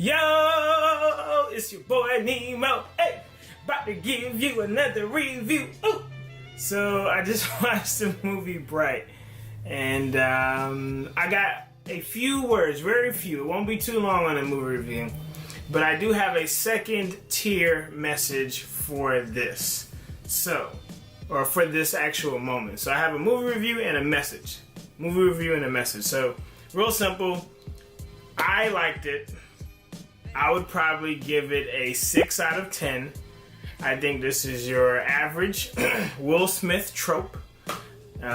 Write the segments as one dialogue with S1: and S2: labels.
S1: Yo, it's your boy Nemo. Hey, about to give you another review. Ooh. So I just watched the movie Bright, and I got a few words, very few. It won't be too long on a movie review, but I do have a second tier message for this. Or for this actual moment. So I have a movie review and a message. Movie review and a message. So real simple. I liked it. I would probably give it a 6 out of 10. I think this is your average Will Smith trope. I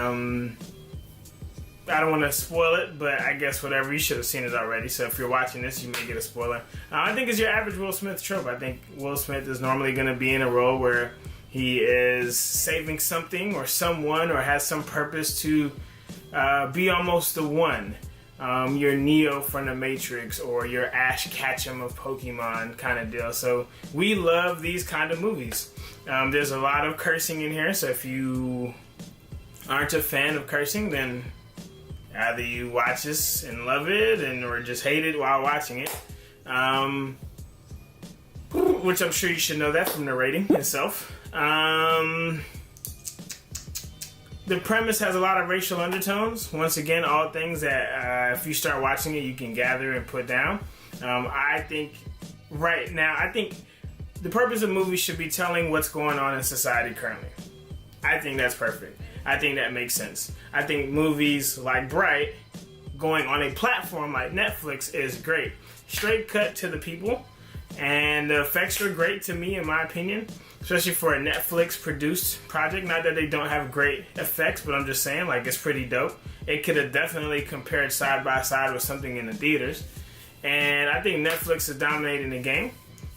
S1: don't want to spoil it, but I guess whatever, you should have seen it already. So if you're watching this, you may get a spoiler. I think it's your average Will Smith trope. I think Will Smith is normally going to be in a role where he is saving something or someone or has some purpose to be almost the one. Your Neo from the Matrix or your Ash Ketchum of Pokemon kind of deal. So we love these kind of movies. There's a lot of cursing in here, so if you aren't a fan of cursing, then either you watch this and love it or just hate it while watching it. Which I'm sure you should know that from the rating itself. The premise has a lot of racial undertones. Once again, all things that if you start watching it, you can gather and put down. I think right now, the purpose of movies should be telling what's going on in society currently. I think that's perfect. I think that makes sense. I think movies like Bright going on a platform like Netflix is great. Straight cut to the people, and the effects are great to me, in my opinion. Especially for a Netflix produced project. Not that they don't have great effects, but I'm just saying, like, it's pretty dope. It could have definitely compared side by side with something in the theaters. And I think Netflix is dominating the game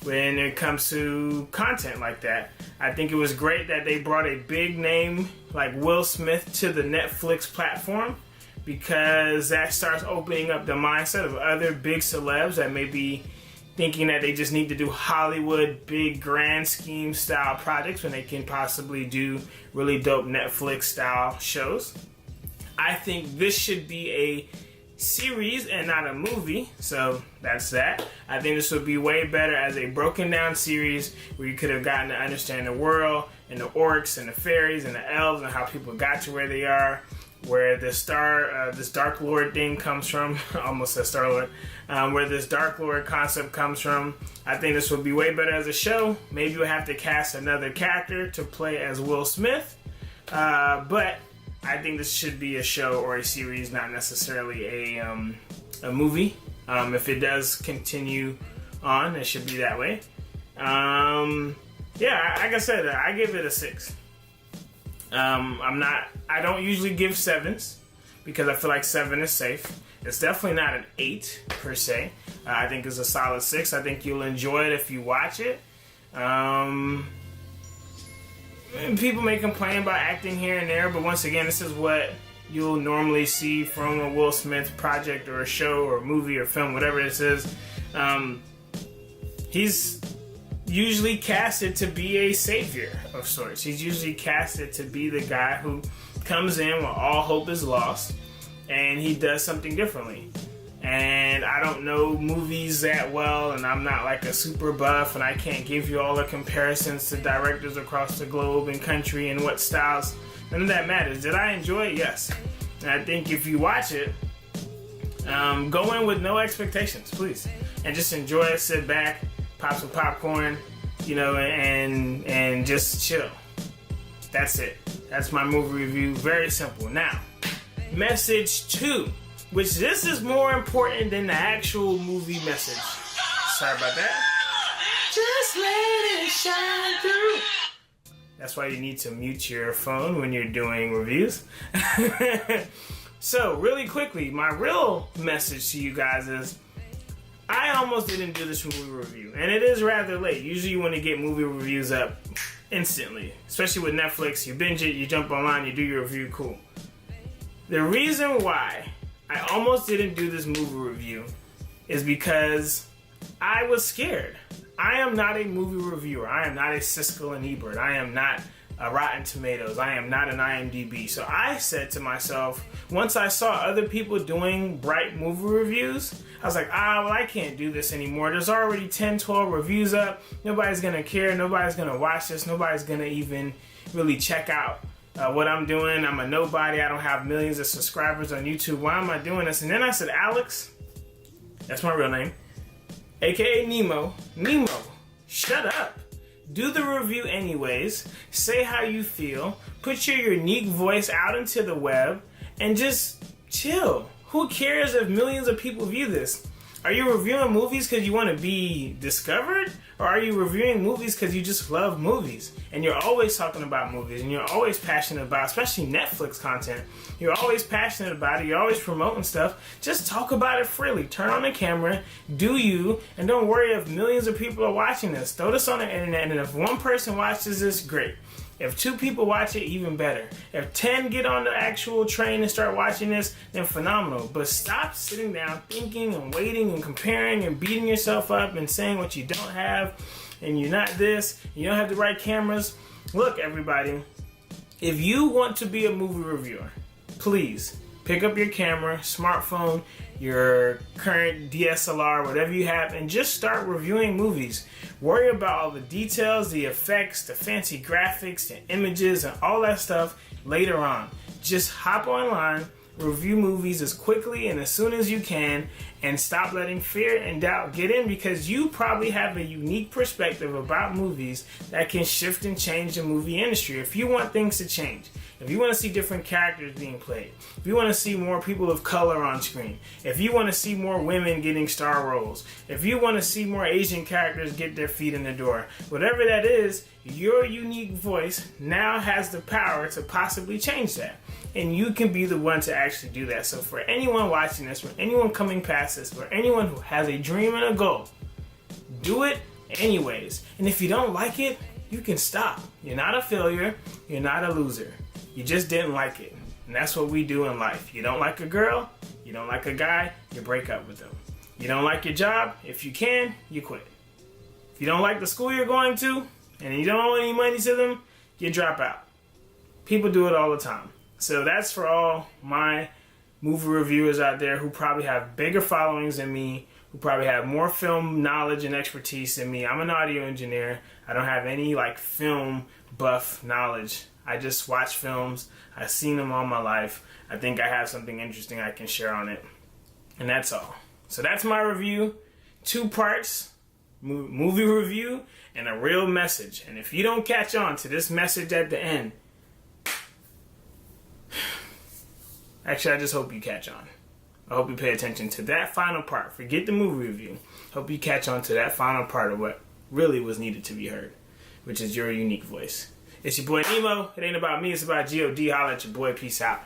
S1: when it comes to content like that. I think it was great that they brought a big name like Will Smith to the Netflix platform, because that starts opening up the mindset of other big celebs that may be thinking that they just need to do Hollywood big grand scheme style projects when they can possibly do really dope Netflix style shows. I think this should be a series and not a movie, so that's that. I think this would be way better as a broken down series where you could have gotten to understand the world and the orcs and the fairies and the elves and how people got to where they are, where this Dark Lord thing comes from. Almost said Star Lord. Where this Dark Lord concept comes from. I think this would be way better as a show. Maybe we'll have to cast another character to play as Will Smith. But I think this should be a show or a series, not necessarily a movie. If it does continue on, it should be that way. Yeah, like I said, I give it a 6. I don't usually give 7s because I feel like 7 is safe. It's definitely not an 8 per se. I think it's a solid 6. I think you'll enjoy it if you watch it. People may complain about acting here and there, but once again, this is what you'll normally see from a Will Smith project or a show or movie or film, whatever this is. He's usually casted to be a savior of sorts. He's usually casted to be the guy who comes in when all hope is lost and he does something differently. And I don't know movies that well, and I'm not like a super buff, and I can't give you all the comparisons to directors across the globe and country and what styles. None of that matters. Did I enjoy it? Yes. And I think if you watch it, go in with no expectations, please, and just enjoy it. Sit back, pop some popcorn, and just chill. That's it. That's my movie review. Very simple. Now, message 2, which this is more important than the actual movie message. Sorry about that. Just let it shine through. That's why you need to mute your phone when you're doing reviews. So, really quickly, my real message to you guys is, I almost didn't do this movie review, and it is rather late. Usually you want to get movie reviews up instantly, especially with Netflix. You binge it, you jump online, you do your review, cool. The reason why I almost didn't do this movie review is because I was scared. I am not a movie reviewer. I am not a Siskel and Ebert. I am not Rotten Tomatoes. I am not an IMDb. So I said to myself, once I saw other people doing bright movie reviews, I was like, well, I can't do this anymore. There's already 10, 12 reviews up. Nobody's going to care. Nobody's going to watch this. Nobody's going to even really check out what I'm doing. I'm a nobody. I don't have millions of subscribers on YouTube. Why am I doing this? And then I said, Alex, that's my real name, aka Nemo, shut up. Do the review anyways. Say how you feel. Put your unique voice out into the web and just chill. Who cares if millions of people view this? Are you reviewing movies because you want to be discovered? Or are you reviewing movies because you just love movies? And you're always talking about movies and you're always passionate about, especially Netflix content. You're always passionate about it. You're always promoting stuff. Just talk about it freely. Turn on the camera, do you, and don't worry if millions of people are watching this. Throw this on the internet, and if one person watches this, great. If 2 people watch it, even better. If 10 get on the actual train and start watching this, then phenomenal. But stop sitting down thinking and waiting and comparing and beating yourself up and saying what you don't have and you're not this, you don't have the right cameras. Look, everybody, if you want to be a movie reviewer, please pick up your camera, smartphone, your current DSLR, whatever you have, and just start reviewing movies. Worry about all the details, the effects, the fancy graphics, the images, and all that stuff later on. Just hop online, review movies as quickly and as soon as you can, and stop letting fear and doubt get in, because you probably have a unique perspective about movies that can shift and change the movie industry. If you want things to change, if you want to see different characters being played, if you want to see more people of color on screen, if you want to see more women getting star roles, if you want to see more Asian characters get their feet in the door, whatever that is, your unique voice now has the power to possibly change that. And you can be the one to actually do that. So for anyone watching this, for anyone coming past this, for anyone who has a dream and a goal, do it anyways. And if you don't like it, you can stop. You're not a failure. You're not a loser. You just didn't like it. And that's what we do in life. You don't like a girl, you don't like a guy, you break up with them. You don't like your job, if you can, you quit. If you don't like the school you're going to, and you don't owe any money to them, you drop out. People do it all the time. So that's for all my movie reviewers out there who probably have bigger followings than me, who probably have more film knowledge and expertise than me. I'm an audio engineer. I don't have any film buff knowledge. I just watch films. I've seen them all my life. I think I have something interesting I can share on it. And that's all. So that's my review. 2 parts, movie review, and a real message. And if you don't catch on to this message at the end, actually, I just hope you catch on. I hope you pay attention to that final part. Forget the movie review. Hope you catch on to that final part of what really was needed to be heard, which is your unique voice. It's your boy Nemo. It ain't about me, it's about G.O.D. Holla at your boy. Peace out.